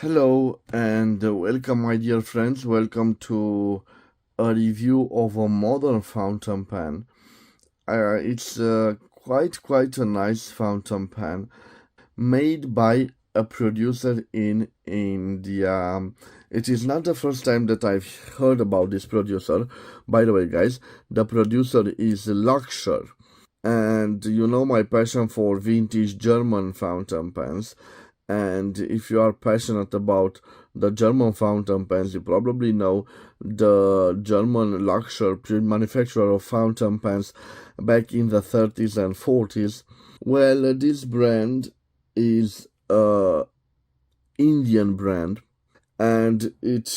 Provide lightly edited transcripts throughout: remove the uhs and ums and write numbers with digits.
Hello and welcome, my dear friends. Welcome to a review of a modern fountain pen. It's quite a nice fountain pen made by a producer in India. It is not the first time that I've heard about this producer. By the way, guys, the producer is Luxor. And you know my passion for vintage German fountain pens. And if you are passionate about the German fountain pens, you probably know the German Luxor manufacturer of fountain pens back in the 30s and 40s. Well, this brand is a Indian brand, and it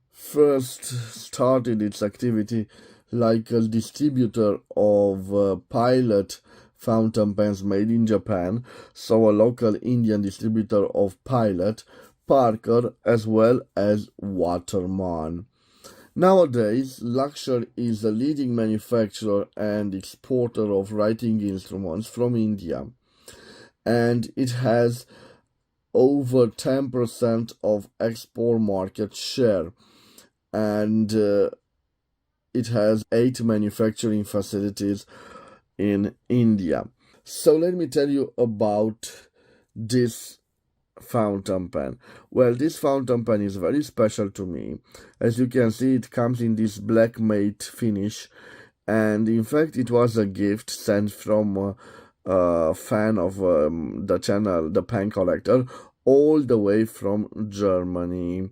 first started its activity like a distributor of pilot fountain pens made in Japan, so a local Indian distributor of Pilot, Parker, as well as Waterman. Nowadays, Luxor is a leading manufacturer and exporter of writing instruments from India, and it has over 10% of export market share, and it has 8 manufacturing facilities in India. So let me tell you about this fountain pen. Well, this fountain pen is very special to me. As you can see, it comes in this black matte finish, and in fact it was a gift sent from a fan of the channel, the Pen Collector, all the way from Germany.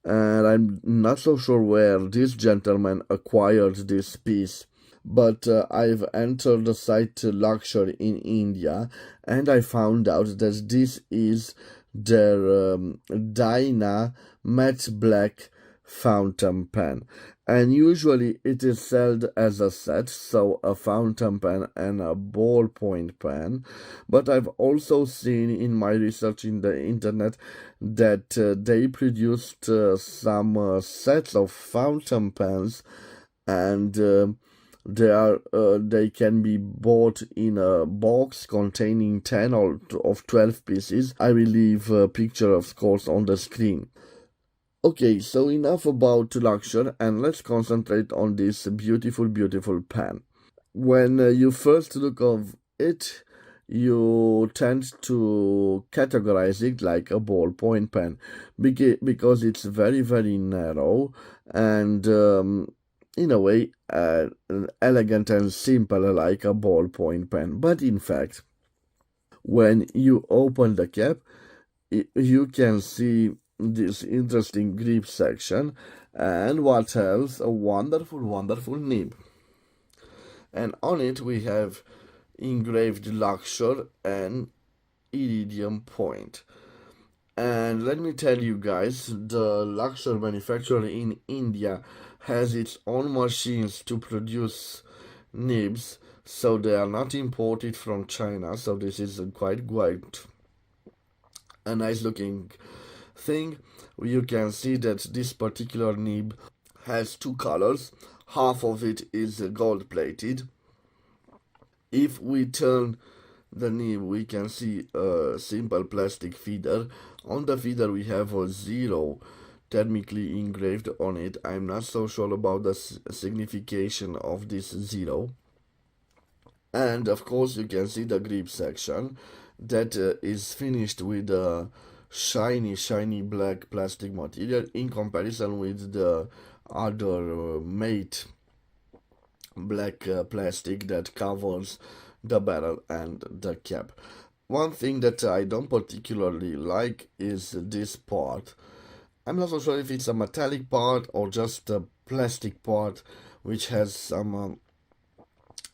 And I'm not so sure where this gentleman acquired this piece, but I've entered the site Luxor in India, and I found out that this is their Dyna matte black fountain pen, and usually it is sold as a set, so a fountain pen and a ballpoint pen. But I've also seen in my research in the internet that they produced some sets of fountain pens, and they can be bought in a box containing 10 or of 12 pieces. I will leave a picture, of course, on the screen. Okay, so enough about Luxor, and let's concentrate on this beautiful pen. When you first look of it, you tend to categorize it like a ballpoint pen because it's very narrow and in a way elegant and simple like a ballpoint pen. But in fact, when you open the cap, you can see this interesting grip section, and what else, a wonderful nib, and on it we have engraved Luxor and iridium point. And let me tell you guys, the Luxor manufacturer in India has its own machines to produce nibs, so they are not imported from China. So this is quite a nice looking thing. You can see that this particular nib has two colors. Half of it is gold plated. If we turn the nib, we can see a simple plastic feeder. On the feeder we have a 0 thermically engraved on it. I'm not so sure about the signification of this 0. And of course you can see the grip section that is finished with a shiny black plastic material in comparison with the other matte black plastic that covers the barrel and the cap. One thing that I don't particularly like is this part. I'm not so sure if it's a metallic part or just a plastic part which has some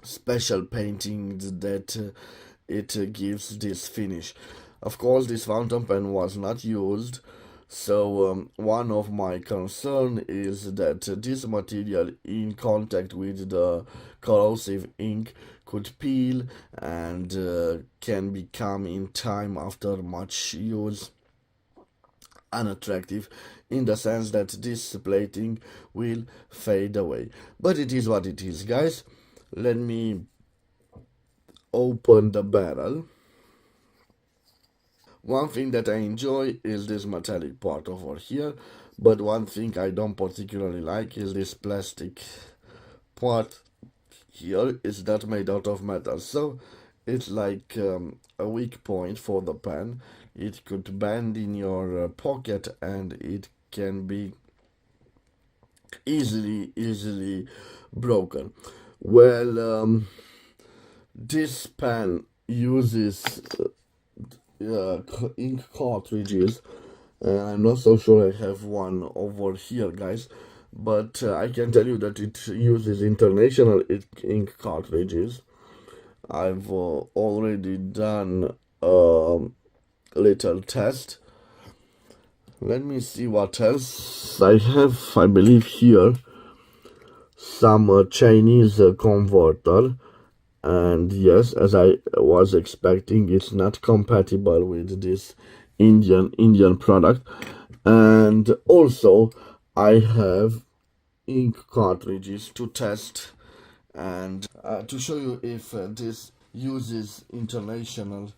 special paintings that it gives this finish. Of course, this fountain pen was not used, so one of my concern is that this material in contact with the corrosive ink could peel and can become in time after much use unattractive, in the sense that this plating will fade away. But it is what it is, guys. Let me open the barrel. One thing that I enjoy is this metallic part over here, but one thing I don't particularly like is this plastic part here. Is that made out of metal, so it's like a weak point for the pen. It could bend in your pocket and it can be easily broken. Well, this pen uses ink cartridges. I'm not so sure I have one over here, guys, but I can tell you that it uses international ink cartridges. I've already done a little test. Let me see what else I have. I believe here some Chinese converter, and yes, as I was expecting, it's not compatible with this Indian product. And also I have ink cartridges to test and to show you if this uses international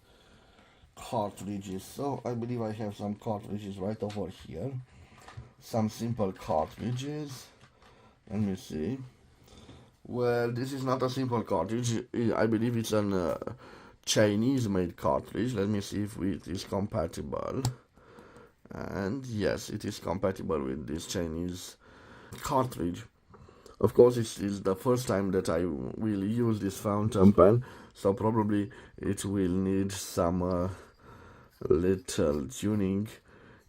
cartridges. So I believe I have some cartridges right over here, some simple cartridges. Let me see. Well, this is not a simple cartridge. I believe it's an Chinese made cartridge. Let me see if it is compatible. And yes, it is compatible with this Chinese cartridge. Of course, it is the first time that I will use this fountain pen, so probably it will need some little tuning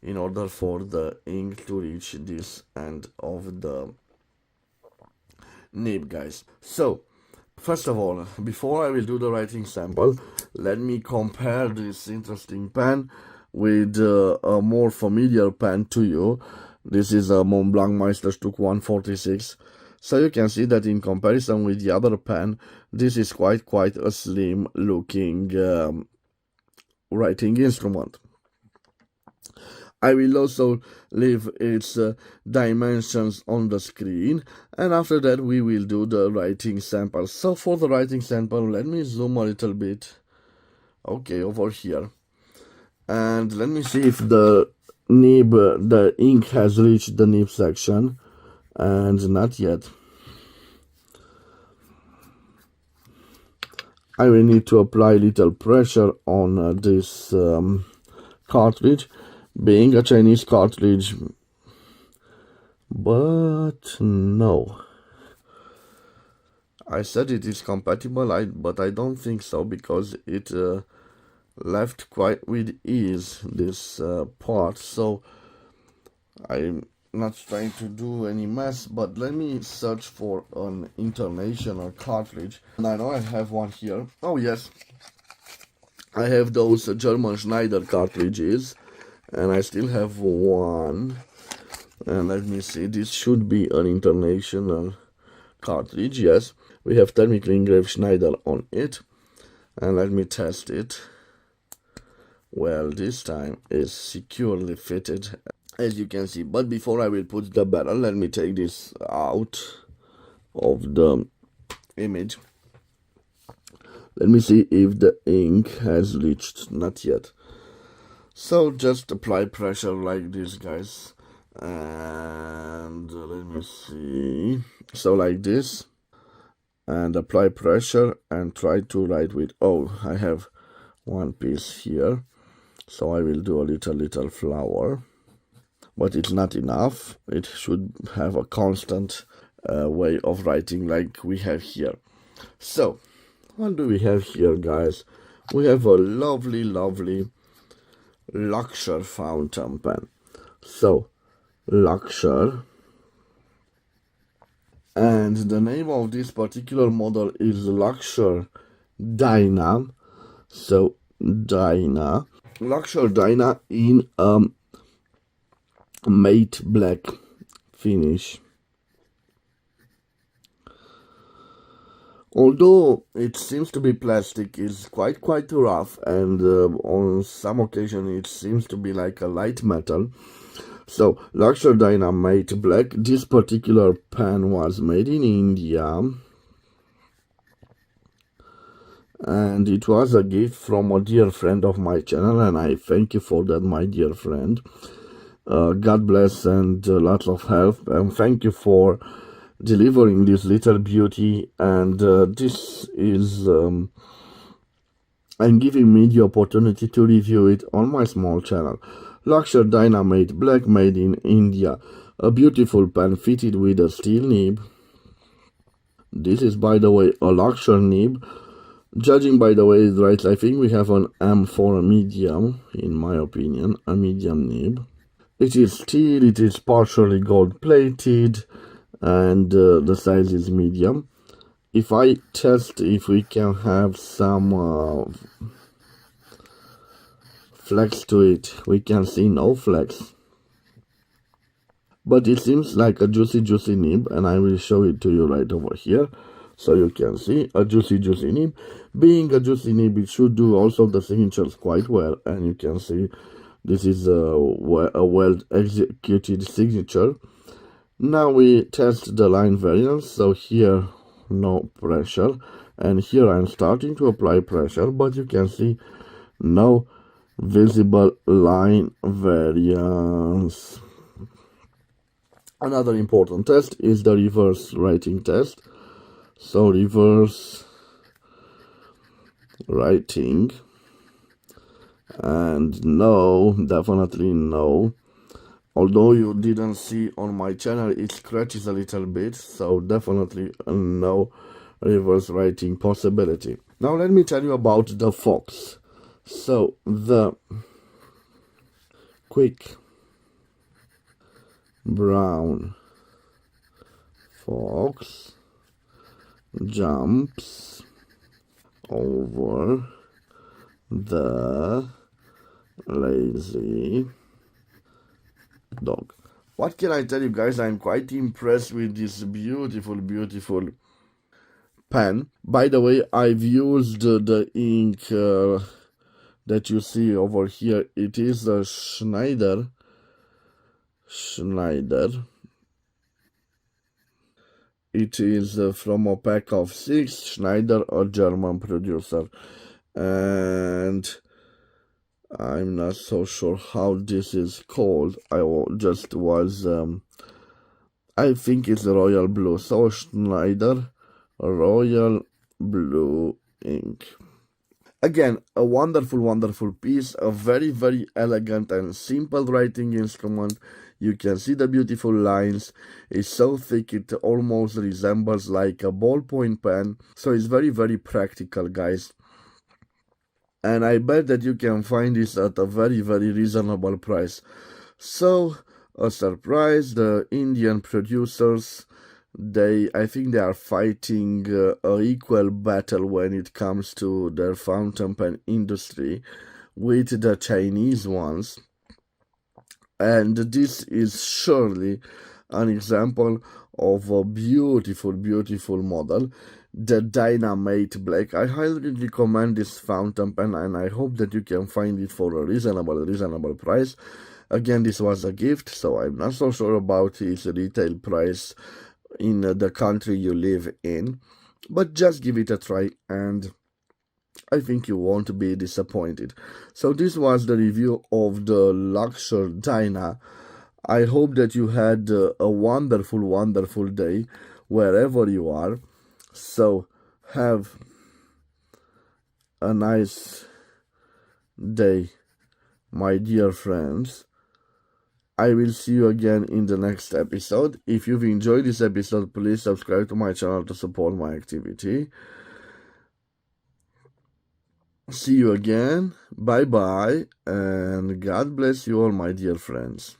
in order for the ink to reach this end of the nib, guys. So first of all, before I will do the writing sample, let me compare this interesting pen with a more familiar pen to you. This is a Montblanc Meisterstück 146. So you can see that in comparison with the other pen, this is quite a slim looking writing instrument. I will also leave its dimensions on the screen, and after that we will do the writing sample. So for the writing sample, let me zoom a little bit. Okay, over here. And let me see if the nib, the ink has reached the nib section, and not yet. I will need to apply little pressure on this cartridge, being a Chinese cartridge, but no. I said it is compatible, but I don't think so, because it left quite with ease this part. So I'm not trying to do any mess, but let me search for an international cartridge. And I know I have one here. Oh yes, I have those German Schneider cartridges, and I still have one. And let me see, this should be an international cartridge. Yes, we have thermically engraved Schneider on it, and let me test it. Well, this time it's securely fitted, as you can see. But before I will put the barrel, let me take this out of the image. Let me see if the ink has reached. Not yet. So just apply pressure like this, guys, and let me see, so like this, and apply pressure and try to write with, oh, I have one piece here, so I will do a little flower, but it's not enough. It should have a constant way of writing like we have here. So what do we have here, guys? We have a lovely Luxor fountain pen. So Luxor, and the name of this particular model is Luxor Dyna. So Dyna, Luxor Dyna in matte black finish. Although it seems to be plastic, it's quite rough, and on some occasion it seems to be like a light metal. So Luxor Dyna matte black. This particular pen was made in India, and it was a gift from a dear friend of my channel, and I thank you for that, my dear friend. God bless and lots of health, and thank you for delivering this little beauty. And this is and giving me the opportunity to review it on my small channel. Luxor Dyna Black, made in India. A beautiful pen fitted with a steel nib. This is, by the way, a Luxor nib. Judging by the way it writes, I think we have an M for a medium, in my opinion, a medium nib. It is steel, it is partially gold plated, and the size is medium. If I test if we can have some flex to it, we can see no flex. But it seems like a juicy nib, and I will show it to you right over here. So you can see a juicy nib. Being a juicy nib, it should do also the signatures quite well, and you can see this is a well executed signature. Now we test the line variance. So here no pressure, and here I'm starting to apply pressure, but you can see no visible line variance. Another important test is the reverse writing test. So reverse writing, and no, definitely no. Although you didn't see on my channel, it scratches a little bit, so definitely no reverse writing possibility. Now let me tell you about the Fox. So the quick brown fox jumps over the lazy dog. What can I tell you guys? I'm quite impressed with this beautiful pen. By the way, I've used the ink that you see over here. It is a Schneider. It is from a pack of 6. Schneider, a German producer, and I'm not so sure how this is called. I just was I think it's royal blue. So Schneider royal blue ink. Again, a wonderful piece, a very elegant and simple writing instrument. You can see the beautiful lines. It's so thick it almost resembles like a ballpoint pen. So it's very practical, guys. And I bet that you can find this at a very reasonable price. So a surprise, the Indian producers, I think they are fighting an equal battle when it comes to their fountain pen industry with the Chinese ones. And this is surely an example of a beautiful model, the Dyna Black. I highly recommend this fountain pen, and I hope that you can find it for a reasonable price. Again, this was a gift, so I'm not so sure about its retail price in the country you live in, but just give it a try, and I think you won't be disappointed. So this was the review of the Luxor Dyna. I hope that you had a wonderful day wherever you are. So have a nice day, my dear friends. I will see you again in the next episode. If you've enjoyed this episode, please subscribe to my channel to support my activity. See you again. Bye bye, and God bless you all, my dear friends.